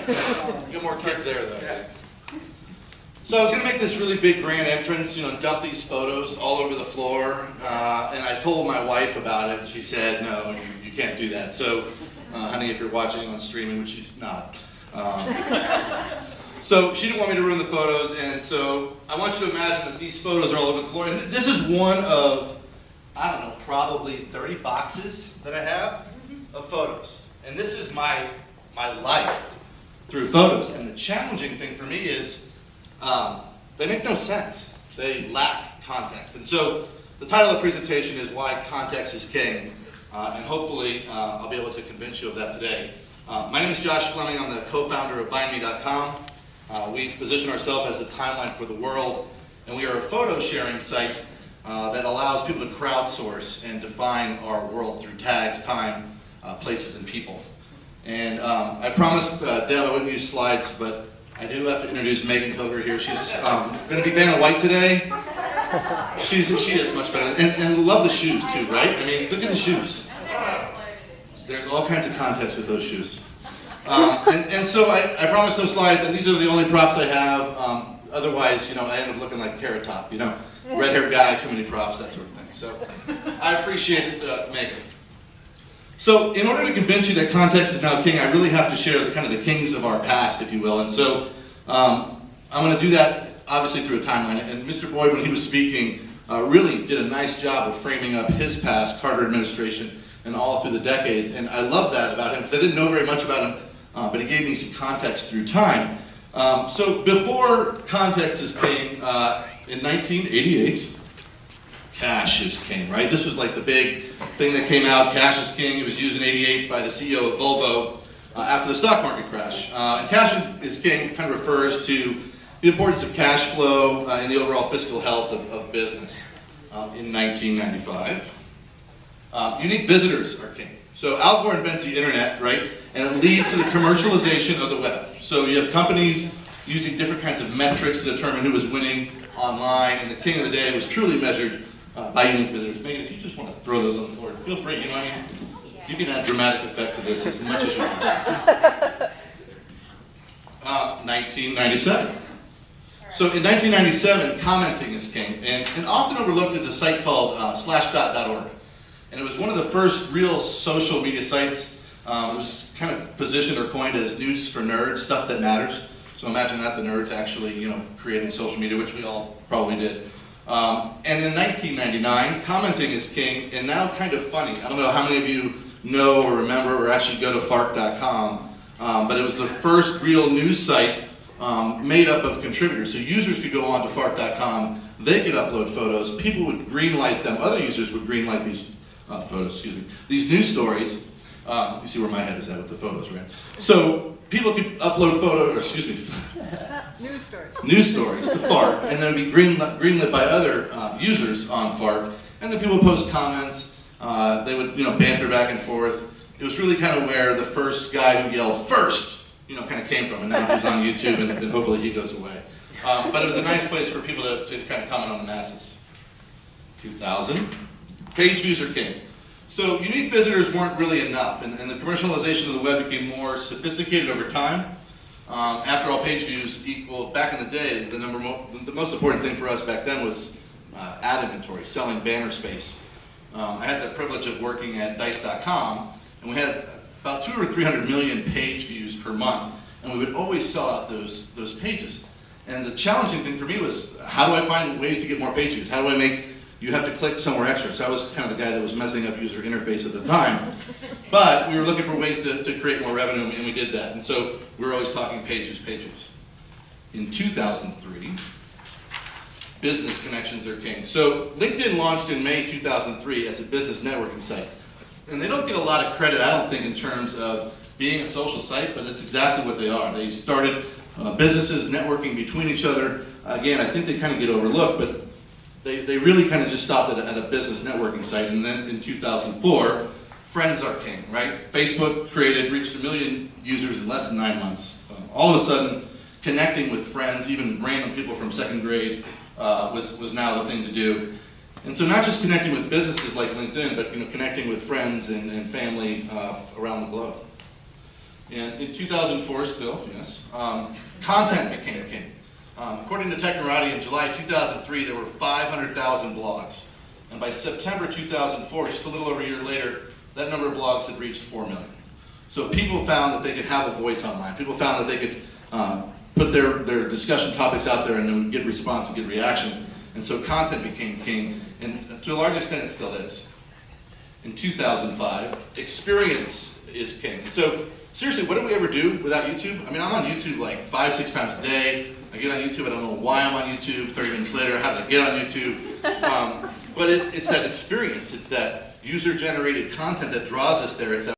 You got more kids there, though. Yeah. So I was going to make this really big grand entrance, dump these photos all over the floor, and I told my wife about it, and she said, no, you can't do that. So, honey, if you're watching on streaming, which she's not, so she didn't want me to ruin the photos, and so I want you to imagine that these photos are all over the floor, and this is one of, I don't know, probably 30 boxes that I have of photos, and this is my life through photos, and the challenging thing for me is they make no sense. They lack context. And so the title of the presentation is Why Context is King, and hopefully I'll be able to convince you of that today. My name is Josh Fleming. I'm the co-founder of BuyMe.com. We position ourselves as the timeline for the world, and we are a photo sharing site that allows people to crowdsource and define our world through tags, time, places, and people. And I promised Deb I wouldn't use slides, but I do have to introduce Megan Hilger here. She's going to be Vanna White today. She is much better. And love the shoes too, right? I mean, look at the shoes. There's all kinds of context with those shoes. And so I promised no slides, and these are the only props I have. Otherwise, I end up looking like Carrot Top, red-haired guy, too many props, that sort of thing. So I appreciate it, Megan. So in order to convince you that context is now king, I really have to share the kings of our past, if you will. And so I'm going to do that, obviously, through a timeline. And Mr. Boyd, when he was speaking, really did a nice job of framing up his past, Carter administration, and all through the decades. And I love that about him, because I didn't know very much about him, but he gave me some context through time. So before context is king, in 1988, cash is king, right? This was like the big thing that came out, cash is king. It was used in '88 by the CEO of Volvo after the stock market crash. And cash is king kind of refers to the importance of cash flow in the overall fiscal health of business. In 1995, unique visitors are king. So Al Gore invents the internet, right? And it leads to the commercialization of the web. So you have companies using different kinds of metrics to determine who was winning online, and the king of the day was truly measured by unique visitors. Megan, if you just want to throw those on the floor, feel free. You can add dramatic effect to this as much as you want. 1997. So in 1997, commenting is king, and often overlooked is a site called slashdot.org. And it was one of the first real social media sites. It was kind of positioned or coined as news for nerds, stuff that matters. So imagine that, the nerds actually, creating social media, which we all probably did. And in 1999, commenting is king, and now kind of funny. I don't know how many of you know or remember or actually go to fark.com, but it was the first real news site made up of contributors. So users could go on to fark.com, they could upload photos, people would greenlight them, other users would greenlight these these news stories. You see where my head is at with the photos, right? So people could upload news stories to Fark, and then it would be greenlit by other users on Fark, and then people would post comments. They would banter back and forth. It was really kind of where the first guy who yelled first kind of came from, and now he's on YouTube, and hopefully he goes away. But it was a nice place for people to kind of comment on the masses. 2000, page views are king. So unique visitors weren't really enough, and the commercialization of the web became more sophisticated over time. After all, page views equaled, back in the day, the most important thing for us back then was ad inventory, selling banner space. I had the privilege of working at Dice.com, and we had about 200 or 300 million page views per month, and we would always sell out those pages. And the challenging thing for me was, how do I find ways to get more page views? How do I make you have to click somewhere extra? So I was kind of the guy that was messing up user interface at the time. But we were looking for ways to create more revenue, and we did that. And so we were always talking pages. In 2003, business connections are king. So LinkedIn launched in May 2003 as a business networking site. And they don't get a lot of credit, I don't think, in terms of being a social site, but it's exactly what they are. They started businesses networking between each other. Again, I think they kind of get overlooked, but they really kind of just stopped at a business networking site. And then in 2004, friends are king, right? Facebook reached 1 million users in less than 9 months. All of a sudden, connecting with friends, even random people from second grade, was now the thing to do. And so not just connecting with businesses like LinkedIn, but connecting with friends and family around the globe. And in 2004 still, yes, content became king. According to Technorati, in July 2003, there were 500,000 blogs. And by September 2004, just a little over a year later, that number of blogs had reached 4 million. So people found that they could have a voice online. People found that they could put their discussion topics out there and then get response and get reaction. And so content became king, and to a large extent it still is. In 2005, experience is king. So seriously, what did we ever do without YouTube? I mean, I'm on YouTube like 5-6 times a day. I get on YouTube, I don't know why I'm on YouTube. 30 minutes later, how did I get on YouTube? But it's that experience. It's that user-generated content that draws us there. It's that